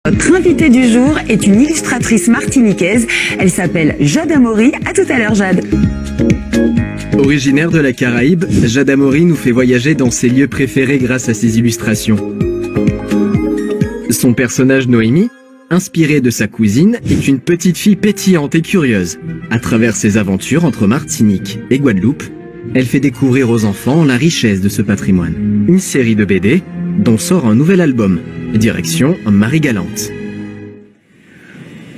Notre invitée du jour est une illustratrice martiniquaise. Elle s'appelle Jade Amaury. À tout à l'heure, Jade. Originaire de la Caraïbe, Jade Amaury nous fait voyager dans ses lieux préférés grâce à ses illustrations. Son personnage Noémie, inspiré de sa cousine, est une petite fille pétillante et curieuse. À travers ses aventures entre Martinique et Guadeloupe, elle fait découvrir aux enfants la richesse de ce patrimoine. Une série de BD dont sort un nouvel album. Direction Marie-Galante.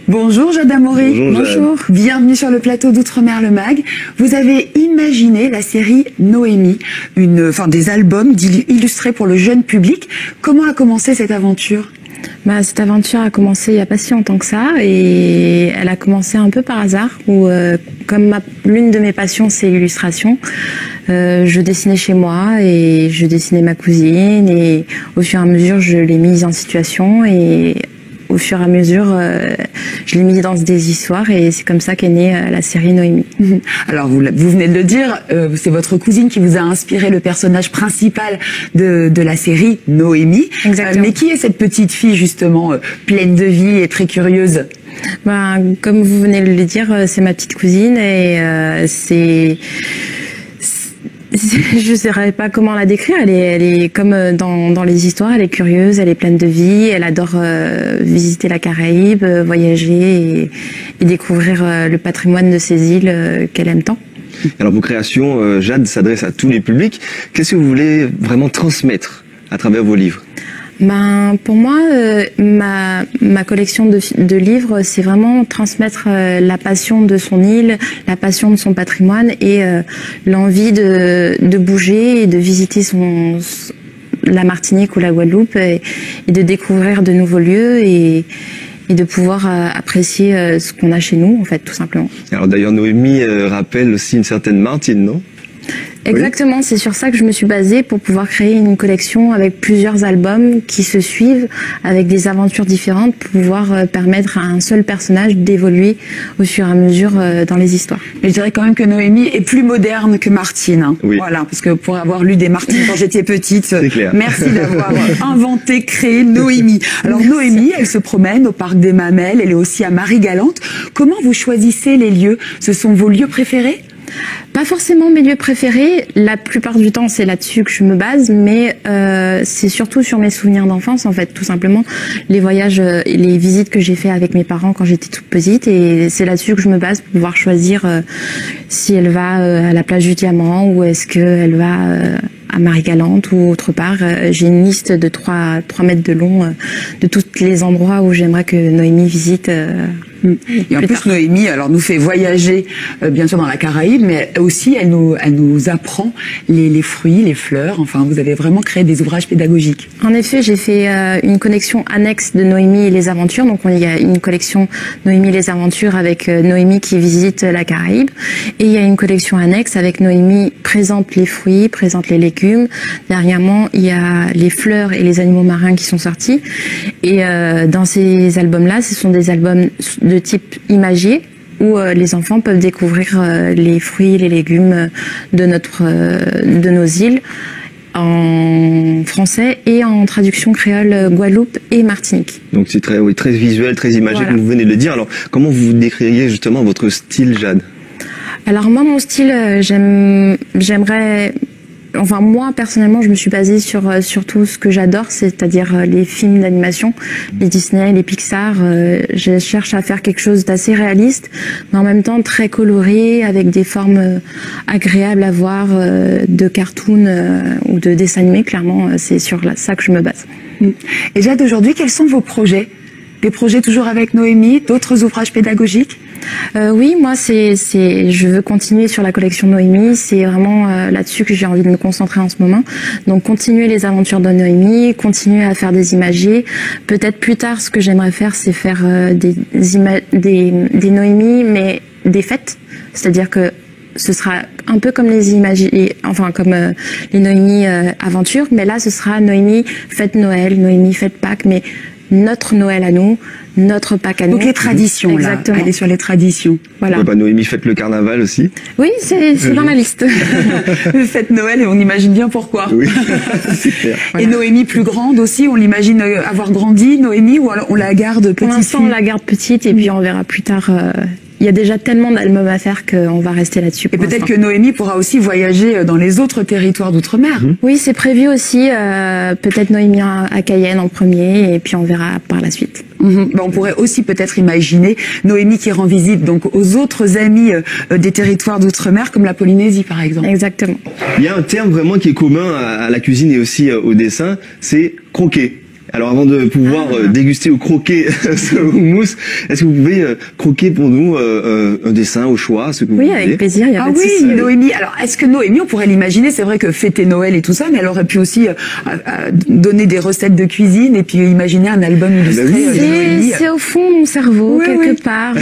Bonjour Jade Amaury. Bonjour. Bienvenue sur le plateau d'Outre-mer le Mag. Vous avez imaginé la série Noémie, des albums illustrés pour le jeune public. Comment a commencé cette aventure ? Cette aventure a commencé il n'y a pas si longtemps que ça et elle a commencé un peu par hasard où comme l'une de mes passions c'est l'illustration, je dessinais chez moi et je dessinais ma cousine et au fur et à mesure je l'ai mise en situation et au fur et à mesure je l'ai mise dans des histoires et c'est comme ça qu'est née la série Noémie. Alors vous venez de le dire, c'est votre cousine qui vous a inspiré le personnage principal de la série Noémie. Exactement. Mais qui est cette petite fille justement pleine de vie et très curieuse ? Comme vous venez de le dire, c'est ma petite cousine et je ne saurais pas comment la décrire. Elle est comme dans les histoires, elle est curieuse, elle est pleine de vie, elle adore visiter la Caraïbe, voyager et découvrir le patrimoine de ces îles qu'elle aime tant. Alors vos créations, Jade, s'adressent à tous les publics. Qu'est-ce que vous voulez vraiment transmettre à travers vos livres ? Pour moi, ma collection de livres, c'est vraiment transmettre la passion de son île, la passion de son patrimoine et l'envie de bouger et de visiter la Martinique ou la Guadeloupe et de découvrir de nouveaux lieux et de pouvoir apprécier ce qu'on a chez nous, en fait, tout simplement. Alors d'ailleurs, Noémie rappelle aussi une certaine Martine, non ? Exactement, c'est sur ça que je me suis basée pour pouvoir créer une collection avec plusieurs albums qui se suivent, avec des aventures différentes, pour pouvoir permettre à un seul personnage d'évoluer au fur et à mesure dans les histoires. Mais je dirais quand même que Noémie est plus moderne que Martine. Hein. Oui. Voilà, parce que pour avoir lu des Martines quand j'étais petite, c'est clair. Merci d'avoir inventé, créé Noémie. Alors Merci. Noémie, elle se promène au parc des Mamelles, elle est aussi à Marie-Galante. Comment vous choisissez les lieux ? Ce sont vos lieux préférés ? Pas forcément mes lieux préférés, la plupart du temps c'est là-dessus que je me base, mais c'est surtout sur mes souvenirs d'enfance en fait, tout simplement, les voyages, les visites que j'ai fait avec mes parents quand j'étais toute petite et c'est là-dessus que je me base pour pouvoir choisir si elle va à la plage du Diamant ou est-ce qu'elle va à Marie-Galante ou autre part. J'ai une liste de 3 mètres de long de tous les endroits où j'aimerais que Noémie visite. Et en plus, Noémie, alors nous fait voyager, bien sûr dans la Caraïbe, mais aussi elle nous apprend les fruits, les fleurs. Enfin, vous avez vraiment créé des ouvrages pédagogiques. En effet, j'ai fait une collection annexe de Noémie et les aventures. Donc, il y a une collection Noémie et les aventures avec Noémie qui visite la Caraïbe, et il y a une collection annexe avec Noémie présente les fruits, présente les légumes. Dernièrement, il y a les fleurs et les animaux marins qui sont sortis. Et dans ces albums-là, ce sont des albums de type imagier où les enfants peuvent découvrir les fruits, les légumes de nos îles en français et en traduction créole Guadeloupe et Martinique. Donc c'est très visuel, très imagé, Voilà. comme vous venez de le dire. Alors comment vous décririez justement votre style, Jade ? Alors moi, mon style, j'aimerais... Enfin, moi, personnellement, je me suis basée sur tout ce que j'adore, c'est-à-dire les films d'animation, les Disney, les Pixar. Je cherche à faire quelque chose d'assez réaliste, mais en même temps très coloré, avec des formes agréables à voir, de cartoon ou de dessin animé. Clairement, c'est sur ça que je me base. Et Jade, aujourd'hui, quels sont vos projets ? Des projets toujours avec Noémie, d'autres ouvrages pédagogiques ? Oui, moi, je veux continuer sur la collection Noémie. C'est vraiment là-dessus que j'ai envie de me concentrer en ce moment. Donc, continuer les aventures de Noémie, continuer à faire des imagiers. Peut-être plus tard, ce que j'aimerais faire, c'est faire des Noémies, mais des fêtes. C'est-à-dire que ce sera un peu comme les imagiers, enfin comme les Noémies aventures, mais là, ce sera Noémie fête Noël, Noémie fête Pâques, mais notre Noël à nous, notre Pâques à nous. Donc les traditions, Exactement. là. Elle est sur les traditions. Voilà. Ouais, bah, Noémie, faites le carnaval aussi. Oui, c'est dans la liste. Fête Noël et on imagine bien pourquoi. Oui, c'est clair. Et Noémie plus grande aussi, on l'imagine avoir grandi, Noémie, ou alors on la garde petite Pour l'instant, on la garde petite et puis on verra plus tard. Il y a déjà tellement d'albums à faire qu'on va rester là-dessus. Et pour peut-être l'instant. que Noémie pourra aussi voyager dans les autres territoires d'outre-mer. Oui, c'est prévu aussi. Peut-être Noémie à Cayenne en premier et puis on verra par la suite. Ben, on pourrait aussi peut-être imaginer Noémie qui rend visite donc aux autres amis des territoires d'outre-mer comme la Polynésie par exemple. Exactement. Il y a un terme vraiment qui est commun à la cuisine et aussi au dessin, c'est croquer. Alors avant de pouvoir déguster ou croquer ce houmous, est-ce que vous pouvez croquer pour nous un dessin au choix, ce que vous Oui, voulez? avec plaisir. Il y a Ah pas de oui, souci. Noémie. Alors, est-ce que Noémie, on pourrait l'imaginer, c'est vrai que fêter Noël et tout ça, mais elle aurait pu aussi donner des recettes de cuisine et puis imaginer un album illustré oui. de Noémie. C'est au fond de mon cerveau, Oui, quelque oui. part,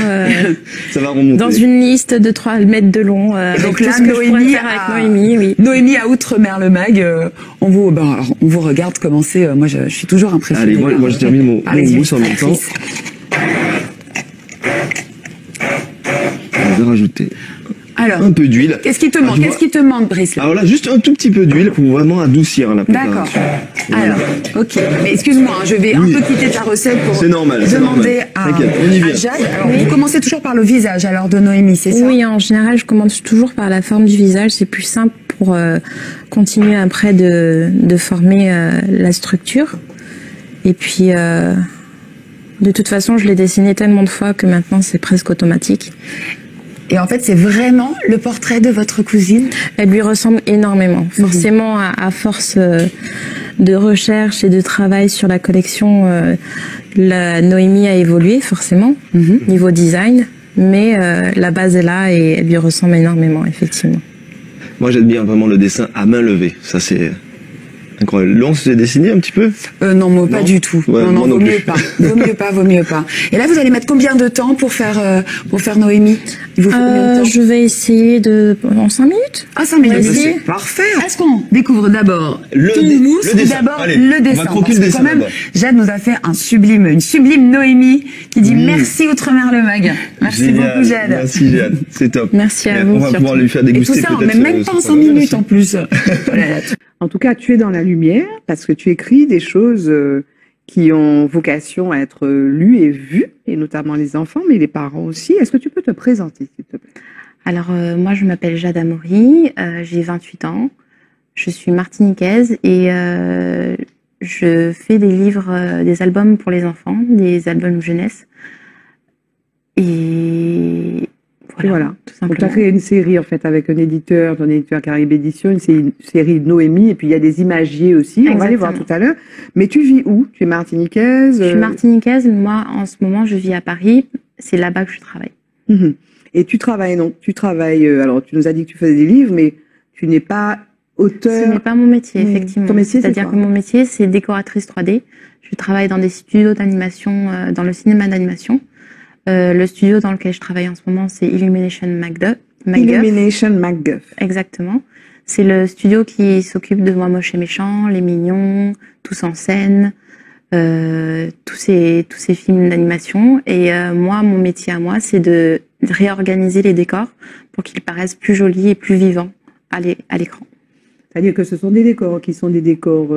Ça va remonter. dans une liste de 3 mètres de long. Avec Donc tout là, ce que je pourrais Noémie faire à- avec Noémie, oui. Noémie à Outre-mer-le-Mag, on vous regarde commencer. Moi, je suis toujours impressionnée. Allez, moi je termine mon Allez-y, houmous en même temps. actrice. On va rajouter Alors, un peu d'huile. qu'est-ce qui te Ah, manque tu vois- Qu'est-ce qui te manque, Brice là Alors là, juste un tout petit peu d'huile pour vraiment adoucir la D'accord. préparation. Alors, ok. Mais excuse-moi, hein, je vais Oui. un peu quitter ta recette pour C'est normal, c'est demander normal. T'inquiète, on y vient. à Jade. Alors, vous commencez toujours par le visage, alors de Noémie, c'est ça? Oui, en général, je commence toujours par la forme du visage. C'est plus simple pour continuer après de former la structure. Et puis, de toute façon, je l'ai dessiné tellement de fois que maintenant, c'est presque automatique. Et en fait, c'est vraiment le portrait de votre cousine. Elle lui ressemble énormément. Forcément, à force de recherche et de travail sur la collection, la Noémie a évolué forcément, niveau design. Mais la base est là et elle lui ressemble énormément, effectivement. Moi j'admire vraiment le dessin à main levée. Ça c'est incroyable. Laurent, vous avez dessiné un petit peu? Non, moi, pas Non. du tout. Ouais, non, moi non vaut plus. mieux pas. Vaut mieux pas. Et là, vous allez mettre combien de temps pour faire Noémie? Il vous faut combien de temps? Je vais essayer en 5 minutes. Ah, 5 minutes. Vas-y. C'est parfait. Est-ce qu'on découvre d'abord Le ton dé- houmous le ou dessin. d'abord Allez, le on va dessin? croquer Parce le que dessin quand même, d'abord. Jade nous a fait une sublime Noémie qui dit merci Outre-mer-le-Mag. Merci Génial. beaucoup, Jade. Merci Jade, c'est top. Merci à vous, On va surtout. pouvoir lui faire Et déguster tout ça, en peut-être même pas en 5 minutes en plus. Voilà. En tout cas, tu es dans la lumière parce que tu écris des choses qui ont vocation à être lues et vues, et notamment les enfants, mais les parents aussi. Est-ce que tu peux te présenter, s'il te plaît? Alors, moi, je m'appelle Jade Amaury, j'ai 28 ans, je suis martiniquaise et je fais des livres, des albums pour les enfants, des albums jeunesse. Et voilà, tout Donc, tu as simplement. créé une série, en fait, avec un éditeur, ton éditeur Caraïbes Éditions, une série Noémie, et puis il y a des imagiers aussi. On va les voir Exactement. tout à l'heure. Mais tu vis où? Tu es martiniquaise? Je suis martiniquaise, moi, en ce moment, je vis à Paris, c'est là-bas que je travaille. Mhm. Et tu travailles, donc, alors tu nous as dit que tu faisais des livres, mais tu n'es pas auteur. Ce n'est pas mon métier, Mmh. effectivement. Ton métier, c'est C'est-à-dire quoi que mon métier, c'est décoratrice 3D. Je travaille dans des studios d'animation, dans le cinéma d'animation. Le studio dans lequel je travaille en ce moment, c'est Illumination MacGuff. Illumination MacGuff. Exactement. C'est le studio qui s'occupe de Moi Moche et Méchant, Les Mignons, Tous en scène, tous ces films d'animation. Et moi, mon métier à moi, c'est de réorganiser les décors pour qu'ils paraissent plus jolis et plus vivants à l'écran. C'est-à-dire que ce sont des décors qui sont des décors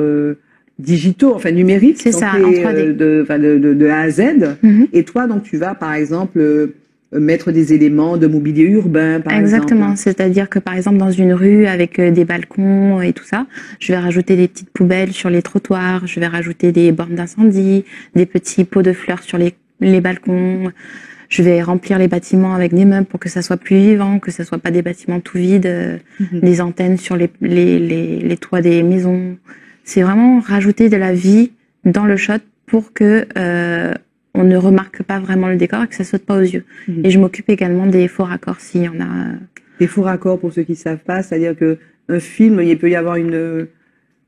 digitaux, enfin numériques. C'est qui sont ça, faits, en 3D. de A à Z. Mhm. Et toi, donc, tu vas, par exemple, mettre des éléments de mobilier urbain, par Exactement, exemple. c'est-à-dire que par exemple dans une rue avec des balcons et tout ça, je vais rajouter des petites poubelles sur les trottoirs, je vais rajouter des bornes d'incendie, des petits pots de fleurs sur les balcons, je vais remplir les bâtiments avec des meubles pour que ça soit plus vivant, que ça soit pas des bâtiments tout vides, des antennes sur les toits des maisons. C'est vraiment rajouter de la vie dans le shot pour que on ne remarque pas vraiment le décor et que ça saute pas aux yeux. Et je m'occupe également des faux raccords s'il y en a. Des faux raccords, pour ceux qui savent pas, c'est-à-dire que un film, il peut y avoir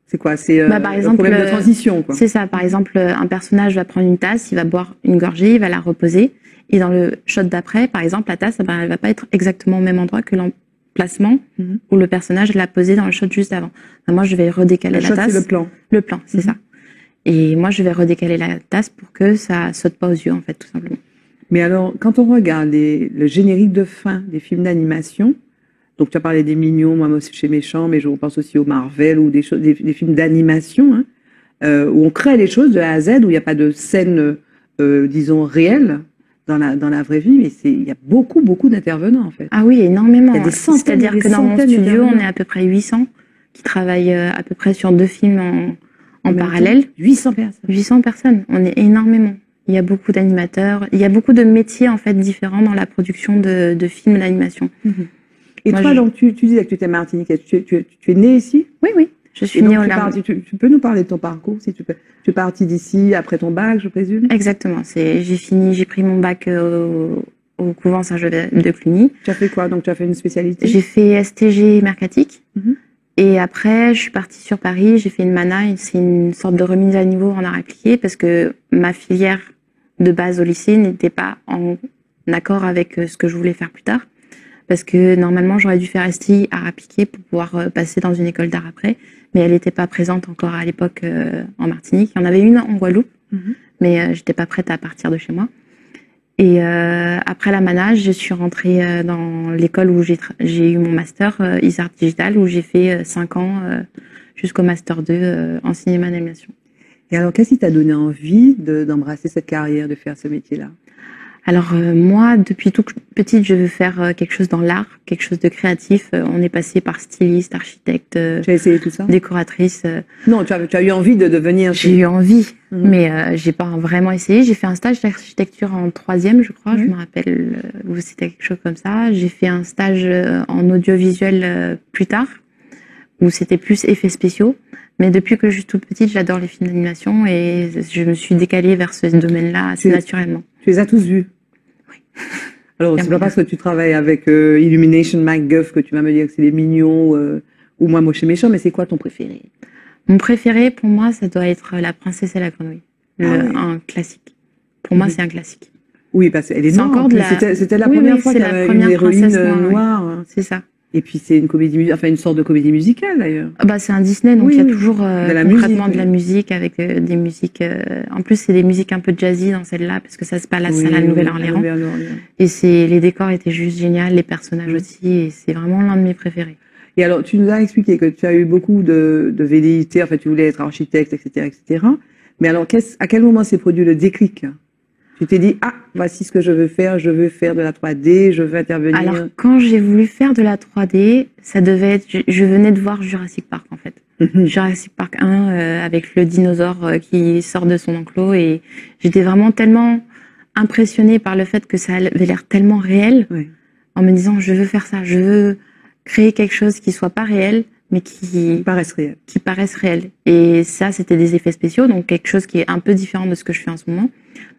c'est quoi? C'est par exemple, un problème de transition, quoi. C'est ça. Par exemple, un personnage va prendre une tasse, il va boire une gorgée, il va la reposer. Et dans le shot d'après, par exemple, la tasse, elle va pas être exactement au même endroit que l'emplacement où le personnage l'a posée dans le shot juste avant. Moi, je vais redécaler Le la shot, tasse. c'est le plan. Le plan, c'est ça. Et moi, je vais redécaler la tasse pour que ça saute pas aux yeux, en fait, tout simplement. Mais alors, quand on regarde le générique de fin des films d'animation, donc tu as parlé des Mignons, moi aussi chez Méchant, mais je pense aussi au Marvel ou des films d'animation, hein, où on crée les choses de A à Z, où il n'y a pas de scène, disons, réelle dans la vraie vie, mais il y a beaucoup d'intervenants, en fait. Ah oui, énormément. Il y a des centaines, c'est-à-dire des que dans mon centaines studio, on d'intervenants. est à peu près 800 qui travaillent à peu près sur 2 films en parallèle. 800 personnes. 800 personnes, on est énormément. Il y a beaucoup d'animateurs, il y a beaucoup de métiers en fait différents dans la production de films d'animation. Et Moi, toi, donc, tu disais que tu étais martiniquaise. Tu es née ici? Oui, oui. Je suis Et donc, née au Lac. tu peux nous parler de ton parcours, si tu peux. Tu es partie d'ici après ton bac, je présume? Exactement. J'ai pris mon bac au couvent Saint-Joseph de Cluny. Tu as fait quoi? Donc, tu as fait une spécialité? J'ai fait STG mercatique. Mhm. Et après, je suis partie sur Paris. J'ai fait une MANA. C'est une sorte de remise à niveau en art appliqué parce que ma filière de base au lycée n'était pas en accord avec ce que je voulais faire plus tard. Parce que normalement, j'aurais dû faire STI art appliqué pour pouvoir passer dans une école d'art après. Mais elle n'était pas présente encore à l'époque en Martinique. Il y en avait une en Guadeloupe, mais j'étais pas prête à partir de chez moi. Et après la MANA, je suis rentrée dans l'école où j'ai eu mon master ISART Digital, où j'ai fait 5 ans jusqu'au master 2 en cinéma d'animation. Et alors, qu'est-ce qui t'a donné envie d'embrasser cette carrière, de faire ce métier-là? Alors moi, depuis toute petite, je veux faire quelque chose dans l'art, quelque chose de créatif. On est passé par styliste, architecte, Tu as essayé tout ça? décoratrice. Non, tu as eu envie de devenir... J'ai eu envie, mais j'ai pas vraiment essayé. J'ai fait un stage d'architecture en 3e, je crois. Je me rappelle où c'était quelque chose comme ça. J'ai fait un stage en audiovisuel plus tard, où c'était plus effets spéciaux. Mais depuis que je suis toute petite, j'adore les films d'animation et je me suis décalée vers ce domaine-là assez naturellement. Tu les as tous vus? Oui. Alors, c'est pas parce que tu travailles avec Illumination MacGuff que tu vas me dire que c'est les Mignons ou moi Moche et Méchant, mais c'est quoi ton préféré? Mon préféré, pour moi, ça doit être La Princesse et la Grenouille. Un classique. Pour moi, c'est un classique. Oui, parce qu'elle est C'est noire. encore en de plus. la... C'était la Oui, première oui, fois c'est qu'il y la avait une première héroïne princesse noire, noire. oui. C'est ça. Et puis c'est une comédie, enfin une sorte de comédie musicale d'ailleurs. Ah bah, c'est un Disney, donc Oui, il y a oui. toujours la concrètement musique, de la musique avec des musiques. En plus, c'est des musiques un peu jazzy dans celle-là parce que ça se passe à la Nouvelle-Orléans. Et les décors étaient juste géniaux, les personnages aussi, et c'est vraiment l'un de mes préférés. Et alors, tu nous as expliqué que tu as eu beaucoup de velléités, en fait, tu voulais être architecte, etc. Mais alors, à quel moment s'est produit le déclic? Tu t'es dit, ah, voici ce que je veux faire de la 3D, je veux intervenir. Alors, quand j'ai voulu faire de la 3D, ça devait être, je venais de voir Jurassic Park, en fait. Jurassic Park 1, avec le dinosaure qui sort de son enclos, et j'étais vraiment tellement impressionnée par le fait que ça avait l'air tellement réel, en me disant, je veux faire ça, je veux créer quelque chose qui soit pas réel, mais qui paraisse réel. Et ça, c'était des effets spéciaux, donc quelque chose qui est un peu différent de ce que je fais en ce moment.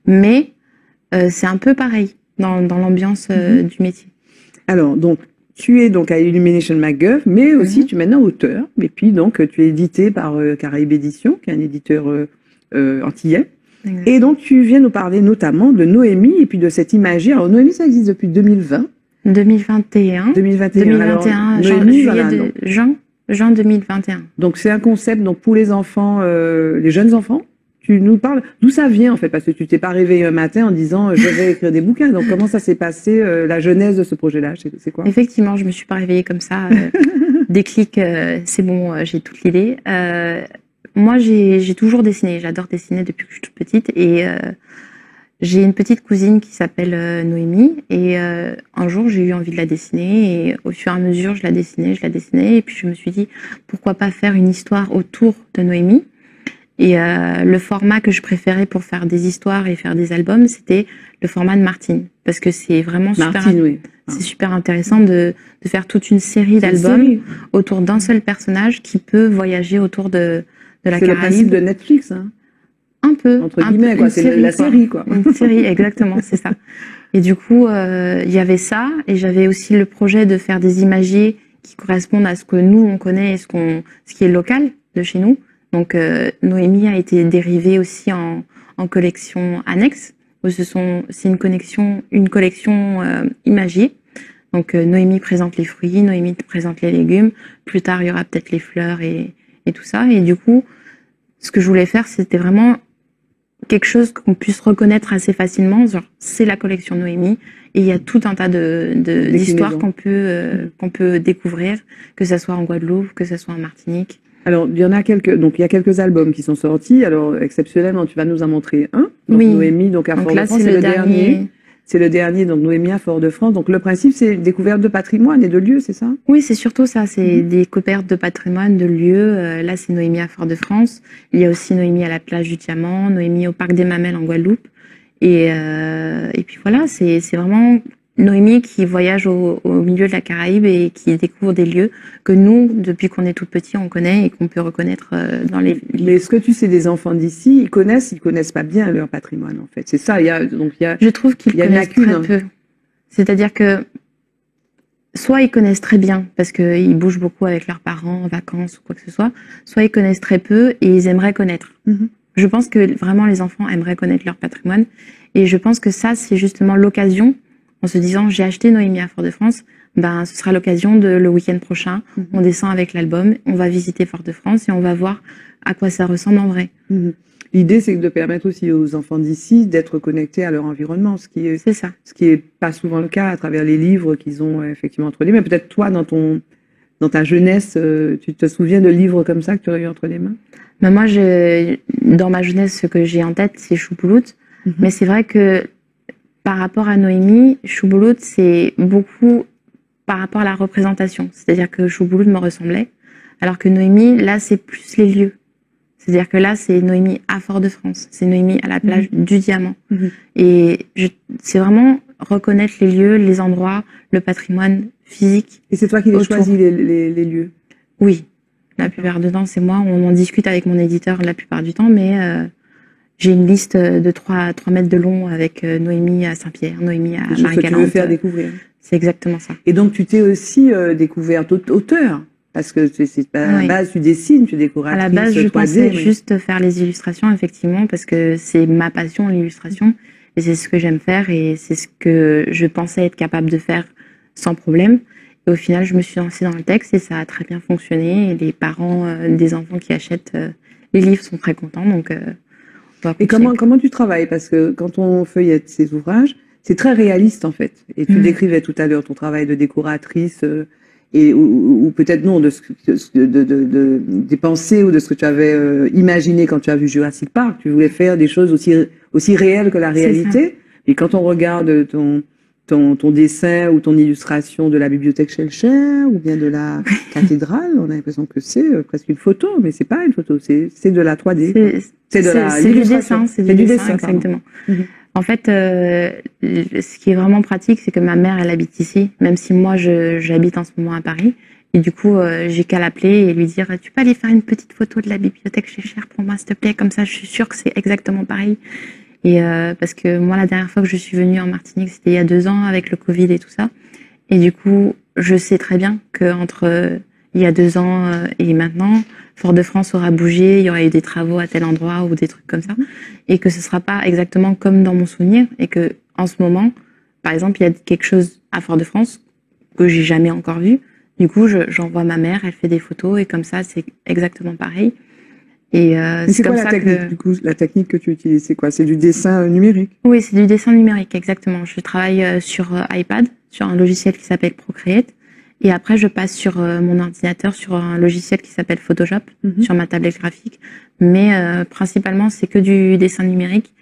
Mais c'est un peu pareil dans l'ambiance du métier. Alors, donc, tu es donc à Illumination MacGuff, mais aussi tu es maintenant auteur. Et puis, donc, tu es édité par Caraïbes Éditions, qui est un éditeur antillais. Exact. Et donc, tu viens nous parler notamment de Noémie et puis de cette imagerie. Alors, Noémie, ça existe depuis 2020. 2021. 2021, juin 2021. Donc, c'est un concept donc pour les enfants, les jeunes enfants. Tu nous parles d'où ça vient en fait, parce que tu t'es pas réveillé un matin en disant je vais écrire des bouquins. Donc comment ça s'est passé, la genèse de ce projet-là, c'est quoi? Effectivement, je me suis pas réveillée comme ça. Déclic, c'est bon, j'ai toute l'idée. Moi, j'ai toujours dessiné. J'adore dessiner depuis que je suis toute petite et j'ai une petite cousine qui s'appelle Noémie et un jour j'ai eu envie de la dessiner et au fur et à mesure je la dessinais et puis je me suis dit pourquoi pas faire une histoire autour de Noémie. Et le format que je préférais pour faire des histoires et faire des albums, c'était le format de Martine. Parce que c'est vraiment super intéressant de faire toute une série d'albums autour d'un seul personnage qui peut voyager autour de la Caraïbe. C'est le principe de Netflix, hein. Un peu. Entre guillemets, quoi. C'est la série, quoi. Une série, exactement, c'est ça. Et du coup, il y avait ça. Et j'avais aussi le projet de faire des imagiers qui correspondent à ce que nous, on connaît et ce qui est local de chez nous. Donc Noémie a été dérivée aussi en collection annexe. C'est une collection imagier. Donc Noémie présente les fruits, Noémie présente les légumes. Plus tard, il y aura peut-être les fleurs et tout ça. Et du coup, ce que je voulais faire, c'était vraiment quelque chose qu'on puisse reconnaître assez facilement. Genre, c'est la collection Noémie, et il y a tout un tas d'histoires qu'on peut découvrir, que ça soit en Guadeloupe, que ça soit en Martinique. Alors, il y en a donc il y a quelques albums qui sont sortis. Alors, exceptionnellement, tu vas nous en montrer un. Donc, Oui. Noémie, donc à Fort-de-France, c'est le dernier. C'est le dernier, donc Noémie à Fort-de-France. Donc, le principe, c'est découverte de patrimoine et de lieux, c'est ça? Oui, c'est surtout ça. C'est des découvertes de patrimoine, de lieux. Là, c'est Noémie à Fort-de-France. Il y a aussi Noémie à la plage du Diamant, Noémie au parc des Mamelles en Guadeloupe. Et puis voilà, c'est vraiment Noémie qui voyage au milieu de la Caraïbe et qui découvre des lieux que nous, depuis qu'on est tout petit, on connaît et qu'on peut reconnaître dans les... Mais ce que tu sais des enfants d'ici, ils connaissent pas bien leur patrimoine, en fait. C'est ça, Je trouve qu'ils connaissent très peu. C'est-à-dire que soit ils connaissent très bien parce qu'ils bougent beaucoup avec leurs parents en vacances ou quoi que ce soit ils connaissent très peu et ils aimeraient connaître. Je pense que vraiment les enfants aimeraient connaître leur patrimoine et je pense que ça, c'est justement l'occasion, en se disant j'ai acheté Noémie à Fort-de-France, ben ce sera l'occasion de le week-end prochain, on descend avec l'album, on va visiter Fort-de-France et on va voir à quoi ça ressemble en vrai. L'idée, c'est de permettre aussi aux enfants d'ici d'être connectés à leur environnement, ce qui est pas souvent le cas à travers les livres qu'ils ont effectivement entre les mains. Peut-être toi, dans ta jeunesse, tu te souviens de livres comme ça que tu as eu entre les mains? Ben moi, dans ma jeunesse, ce que j'ai en tête, c'est Choupouloute. Mais c'est vrai que par rapport à Noémie, Choupouloute, c'est beaucoup par rapport à la représentation. C'est-à-dire que Choupouloute me ressemblait, alors que Noémie, là, c'est plus les lieux. C'est-à-dire que là, c'est Noémie à Fort-de-France, c'est Noémie à la plage du Diamant. Et c'est vraiment reconnaître les lieux, les endroits, le patrimoine physique. Et c'est toi qui les choisis, les lieux? Oui. La plupart du temps, c'est moi. On en discute avec mon éditeur la plupart du temps, mais j'ai une liste de 3 mètres de long avec Noémie à Saint-Pierre, Noémie à Marie-Galante. Que tu veux faire découvrir. C'est exactement ça. Et donc, tu t'es aussi découverte auteur, parce que à la base, tu dessines, tu es décoratrice. À la base, je pensais juste faire les illustrations, effectivement, parce que c'est ma passion, l'illustration, et c'est ce que j'aime faire, et c'est ce que je pensais être capable de faire sans problème. Et au final, je me suis lancée dans le texte et ça a très bien fonctionné. Et les parents des enfants qui achètent les livres sont très contents. Donc, et comment tu travailles? Parce que quand on feuillette ces ouvrages, c'est très réaliste en fait. Et tu décrivais tout à l'heure ton travail de décoratrice ou peut-être non des pensées ou de ce que tu avais imaginé quand tu as vu Jurassic Park. Tu voulais faire des choses aussi réelles que la réalité. Et quand on regarde ton dessin ou ton illustration de la bibliothèque Schellcher ou bien de la cathédrale, on a l'impression que c'est presque une photo, mais c'est pas une photo, c'est de la 3D. C'est du dessin, c'est du dessin, exactement. En fait, ce qui est vraiment pratique, c'est que ma mère, elle habite ici, même si moi, j'habite en ce moment à Paris. Et du coup, j'ai qu'à l'appeler et lui dire « Tu peux aller faire une petite photo de la bibliothèque Schellcher pour moi, s'il te plaît ?» Comme ça, je suis sûre que c'est exactement pareil. Et parce que moi, la dernière fois que je suis venue en Martinique, c'était il y a 2 ans avec le Covid et tout ça. Et du coup, je sais très bien qu'entre il y a 2 ans et maintenant, Fort-de-France aura bougé, il y aura eu des travaux à tel endroit ou des trucs comme ça, et que ce sera pas exactement comme dans mon souvenir, et que en ce moment, par exemple, il y a quelque chose à Fort-de-France que j'ai jamais encore vu. Du coup, j'envoie ma mère, elle fait des photos, et comme ça, c'est exactement pareil. Et c'est comme ça que... Du coup, la technique que tu utilises, c'est quoi? C'est du dessin numérique? Oui, c'est du dessin numérique, exactement. Je travaille sur iPad, sur un logiciel qui s'appelle Procreate. Et après, je passe sur mon ordinateur, sur un logiciel qui s'appelle Photoshop, sur ma tablette graphique. Mais principalement, c'est que du dessin numérique.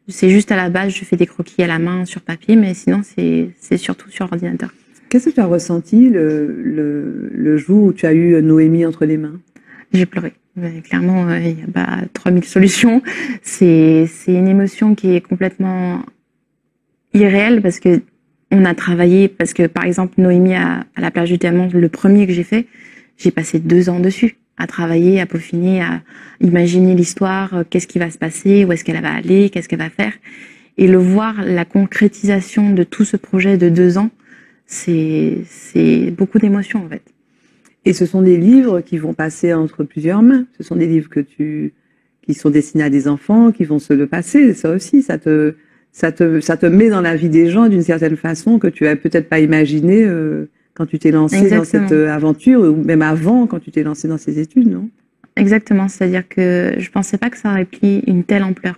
C'est juste à la base, je fais des croquis à la main sur papier, mais sinon, c'est surtout sur ordinateur. Qu'est-ce que tu as ressenti le jour où tu as eu Noémie entre les mains? J'ai pleuré. Mais clairement, il y a pas 3000 solutions. C'est une émotion qui est complètement irréelle parce que on a travaillé, parce que par exemple, Noémie à la plage du Diamant, le premier que j'ai fait, j'ai passé 2 ans dessus, à travailler, à peaufiner, à imaginer l'histoire, qu'est-ce qui va se passer, où est-ce qu'elle va aller, qu'est-ce qu'elle va faire. Et le voir, la concrétisation de tout ce projet de 2 ans, c'est beaucoup d'émotions en fait. Et ce sont des livres qui vont passer entre plusieurs mains. Ce sont des livres qui sont destinés à des enfants, qui vont se le passer. Ça aussi, ça te met dans la vie des gens d'une certaine façon que tu as peut-être pas imaginé quand tu t'es lancé dans cette aventure, ou même avant quand tu t'es lancé dans ces études, non? exactement. C'est-à-dire que je pensais pas que ça aurait pris une telle ampleur.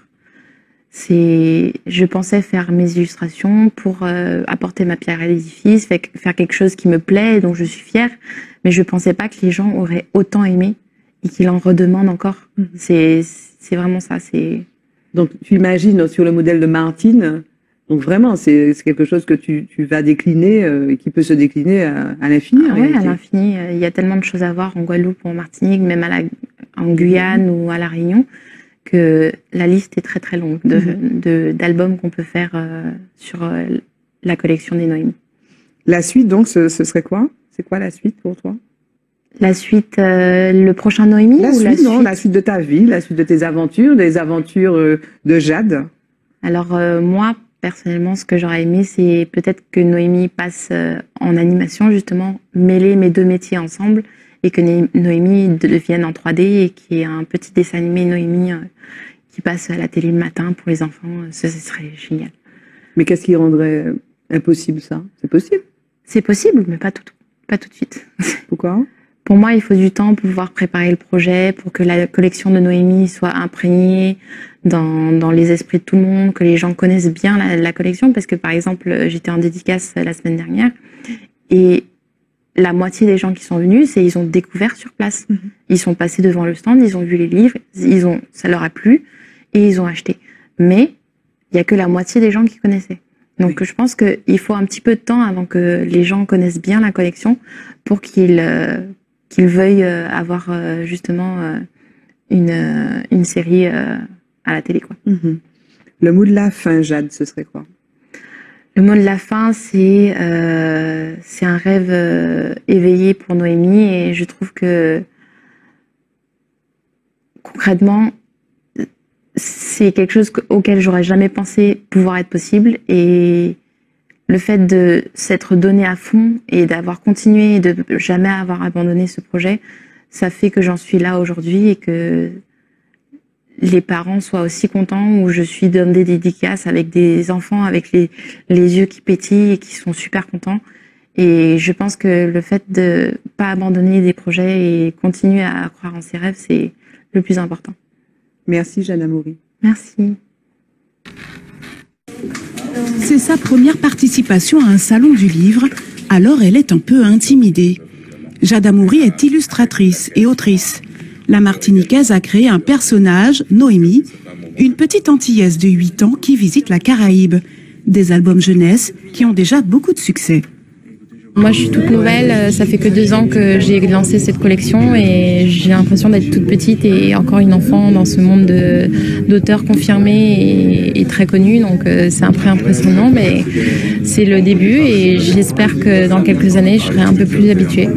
Je pensais faire mes illustrations pour apporter ma pierre à l'édifice, faire quelque chose qui me plaît, dont je suis fière. Mais je pensais pas que les gens auraient autant aimé et qu'ils en redemandent encore. C'est vraiment ça. Donc tu imagines sur le modèle de Martine. Donc vraiment, c'est quelque chose que tu vas décliner et qui peut se décliner à l'infini. Oui, à l'infini. Il y a tellement de choses à voir en Guadeloupe ou en Martinique, même en Guyane ou à La Réunion, que la liste est très très longue d'albums qu'on peut faire sur la collection des Noémies. La suite, donc, ce serait quoi? C'est quoi la suite pour toi? La suite, le prochain Noémie la suite de ta vie, la suite de tes aventures, des aventures de Jade. Alors moi, personnellement, ce que j'aurais aimé, c'est peut-être que Noémie passe en animation, justement, mêler mes deux métiers ensemble, et que Noémie devienne en 3D et qu'il y ait un petit dessin animé Noémie qui passe à la télé le matin pour les enfants. Ce serait génial. Mais qu'est-ce qui rendrait impossible ça? C'est possible? C'est possible, mais pas tout de suite. Pourquoi? Pour moi, il faut du temps pour pouvoir préparer le projet, pour que la collection de Noémie soit imprégnée dans les esprits de tout le monde, que les gens connaissent bien la collection. Parce que, par exemple, j'étais en dédicace la semaine dernière et la moitié des gens qui sont venus, ils ont découvert sur place. Ils sont passés devant le stand, ils ont vu les livres, ça leur a plu et ils ont acheté. Mais il y a que la moitié des gens qui connaissaient. Donc je pense qu'il faut un petit peu de temps avant que les gens connaissent bien la collection pour qu'ils veuillent avoir justement une série à la télé, quoi. Le mot de la fin, Jade, ce serait quoi? Le mot de la fin, c'est un rêve éveillé pour Noémie, et je trouve que concrètement, c'est quelque chose auquel j'aurais jamais pensé pouvoir être possible, et le fait de s'être donné à fond et d'avoir continué et de jamais avoir abandonné ce projet, ça fait que j'en suis là aujourd'hui et que les parents soient aussi contents, où je suis dans des dédicaces avec des enfants avec les yeux qui pétillent et qui sont super contents. Et je pense que le fait de pas abandonner des projets et continuer à croire en ses rêves, c'est le plus important. Merci Jade Amoury. Merci. C'est sa première participation à un salon du livre, alors elle est un peu intimidée. Jade Amoury est illustratrice et autrice. La Martiniquaise a créé un personnage, Noémie, une petite Antillaise de 8 ans qui visite la Caraïbe. Des albums jeunesse qui ont déjà beaucoup de succès. Moi, je suis toute nouvelle. Ça fait que 2 ans que j'ai lancé cette collection et j'ai l'impression d'être toute petite et encore une enfant dans ce monde d'auteurs confirmés et très connus. Donc, c'est un peu impressionnant, mais c'est le début et j'espère que dans quelques années, je serai un peu plus habituée.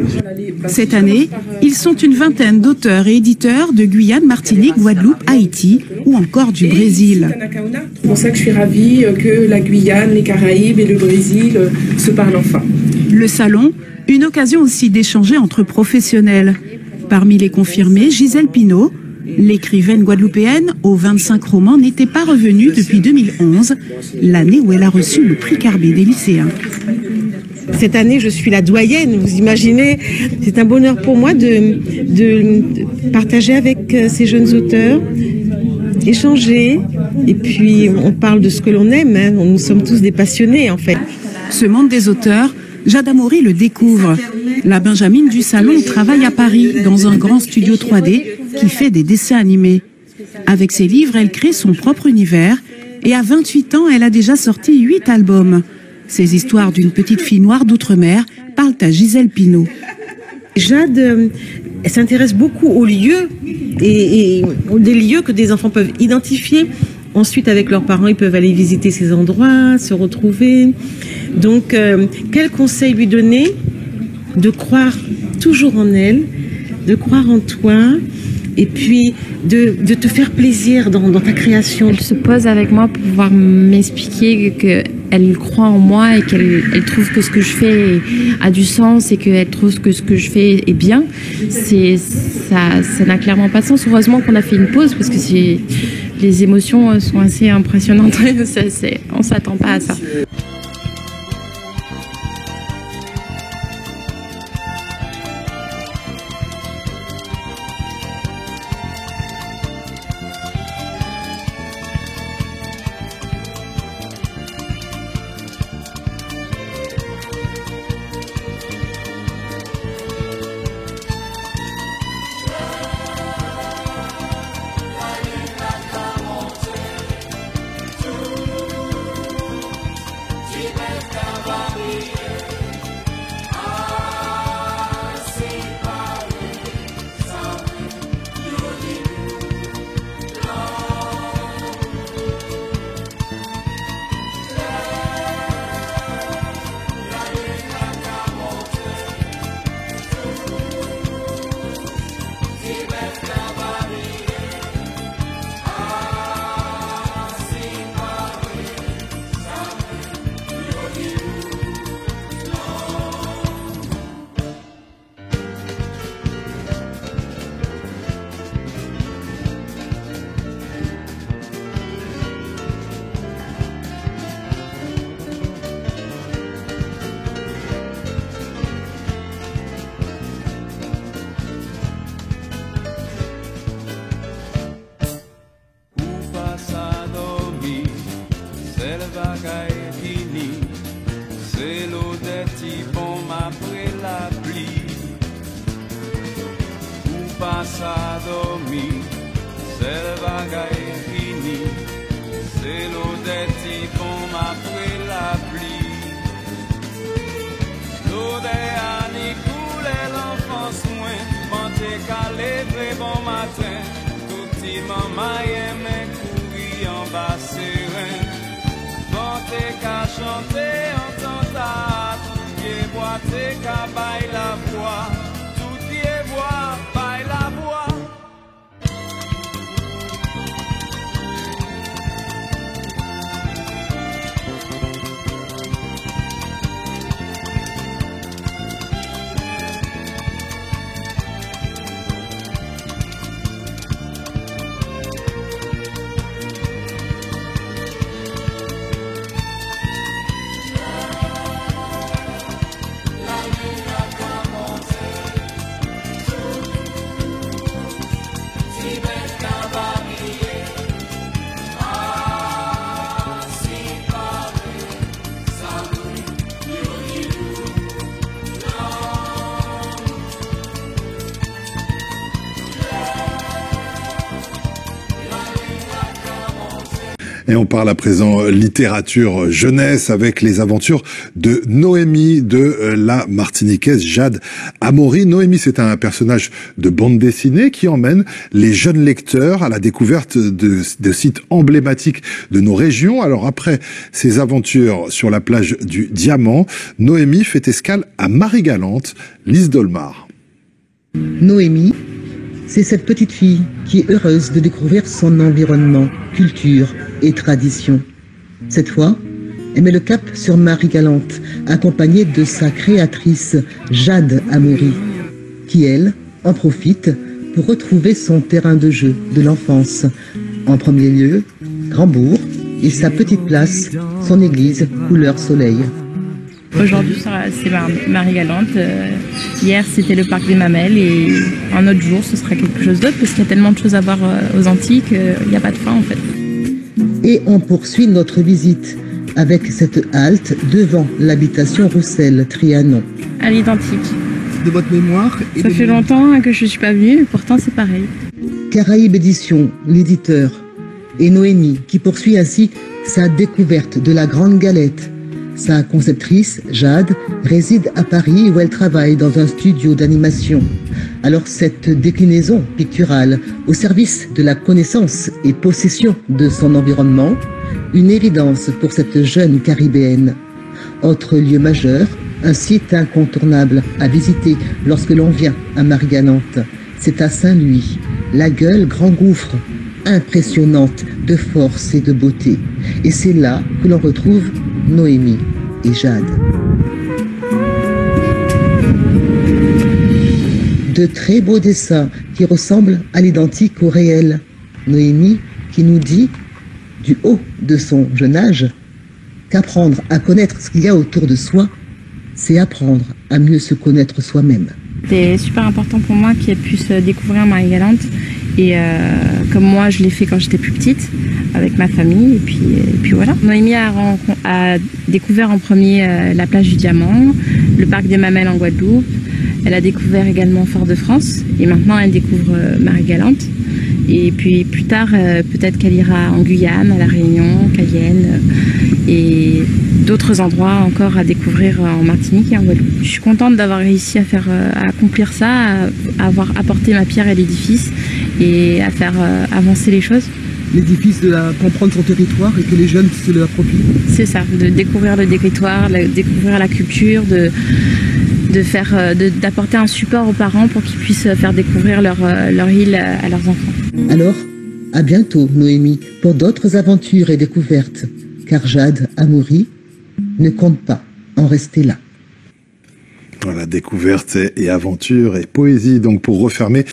Cette année, ils sont une vingtaine d'auteurs et éditeurs de Guyane, Martinique, Guadeloupe, Haïti ou encore du Brésil. C'est pour ça que je suis ravie que la Guyane, les Caraïbes et le Brésil se parlent enfin. Le salon, une occasion aussi d'échanger entre professionnels. Parmi les confirmés, Gisèle Pinault, l'écrivaine guadeloupéenne aux 25 romans, n'était pas revenue depuis 2011, l'année où elle a reçu le prix Carbet des lycéens. Cette année, je suis la doyenne, vous imaginez, c'est un bonheur pour moi de partager avec ces jeunes auteurs, échanger, et puis on parle de ce que l'on aime, hein. Nous sommes tous des passionnés en fait. Ce monde des auteurs, Jade Amoury le découvre. La Benjamine du Salon travaille à Paris dans un grand studio 3D qui fait des dessins animés. Avec ses livres, elle crée son propre univers et à 28 ans, elle a déjà sorti 8 albums. Ces histoires d'une petite fille noire d'outre-mer parlent à Gisèle Pinault. Jade, elle s'intéresse beaucoup aux lieux et des lieux que des enfants peuvent identifier. Ensuite, avec leurs parents, ils peuvent aller visiter ces endroits, se retrouver. Donc, quel conseil lui donner? De croire toujours en elle, de croire en toi, et puis de te faire plaisir dans ta création. Elle se pose avec moi pour pouvoir m'expliquer qu'elle croit en moi et qu'elle trouve que ce que je fais a du sens et qu'elle trouve que ce que je fais est bien. Ça n'a clairement pas de sens. Heureusement qu'on a fait une pause parce que les émotions sont assez impressionnantes. On ne s'attend pas à ça. bagaille fini, c'est l'eau des typons après la pluie. Ou passe à dormir, c'est le bagaille fini, c'est l'eau des typons après la pluie. L'eau des années coule l'enfance moins, monté calé très bon matin, tout petit maman aime courir en bas serein. Monté qu'à chanter en temps tout pied boité qu'à baille la voix, tout pied bois baille la voix. Et on parle à présent littérature jeunesse avec les aventures de Noémie de la Martiniquaise Jade Amaury. Noémie, c'est un personnage de bande dessinée qui emmène les jeunes lecteurs à la découverte de sites emblématiques de nos régions. Alors après ses aventures sur la plage du Diamant, Noémie fait escale à Marie-Galante, Lise Dolmar. Noémie, c'est cette petite fille qui est heureuse de découvrir son environnement, culture et tradition. Cette fois, elle met le cap sur Marie-Galante, accompagnée de sa créatrice Jade Amaury, qui, elle, en profite pour retrouver son terrain de jeu de l'enfance. En premier lieu, Grandbourg et sa petite place, son église couleur soleil. Aujourd'hui, c'est Marie-Galante. Hier, c'était le parc des Mamelles. Et un autre jour, ce sera quelque chose d'autre, parce qu'il y a tellement de choses à voir aux Antilles qu'il n'y a pas de fin, en fait. Et on poursuit notre visite avec cette halte devant l'habitation Roussel-Trianon. À l'identique. De votre mémoire Ça fait longtemps que je ne suis pas venue, mais pourtant c'est pareil. Caraïbes Éditions, l'éditeur, et Noémie, qui poursuit ainsi sa découverte de la Grande Galette. Sa conceptrice, Jade, réside à Paris où elle travaille dans un studio d'animation. Alors cette déclinaison picturale au service de la connaissance et possession de son environnement, une évidence pour cette jeune caribéenne. Autre lieu majeur, un site incontournable à visiter lorsque l'on vient à Marie-Galante. C'est à Saint-Louis, la Gueule Grand Gouffre, impressionnante de force et de beauté. Et c'est là que l'on retrouve Noémie et Jade. De très beaux dessins qui ressemblent à l'identique au réel. Noémie qui nous dit, du haut de son jeune âge, qu'apprendre à connaître ce qu'il y a autour de soi, c'est apprendre à mieux se connaître soi-même. C'était super important pour moi qu'elle puisse découvrir Marie-Galante. Et comme moi, je l'ai fait quand j'étais plus petite, avec ma famille. Et puis voilà. Noémie a découvert en premier la plage du Diamant, le parc des Mamelles en Guadeloupe. Elle a découvert également Fort-de-France. Et maintenant, elle découvre Marie-Galante. Et puis plus tard, peut-être qu'elle ira en Guyane, à La Réunion, Cayenne et d'autres endroits encore à découvrir en Martinique et en Guadeloupe. Je suis contente d'avoir réussi à accomplir ça, à avoir apporté ma pierre à l'édifice et à faire avancer les choses. L'édifice de comprendre son territoire et que les jeunes se l'approprient. C'est ça, de découvrir le territoire, découvrir la culture, d'apporter un support aux parents pour qu'ils puissent faire découvrir leur île à leurs enfants. Alors, à bientôt Noémie pour d'autres aventures et découvertes, car Jade Amaury ne compte pas en rester là. Voilà, découverte et aventure et poésie donc pour refermer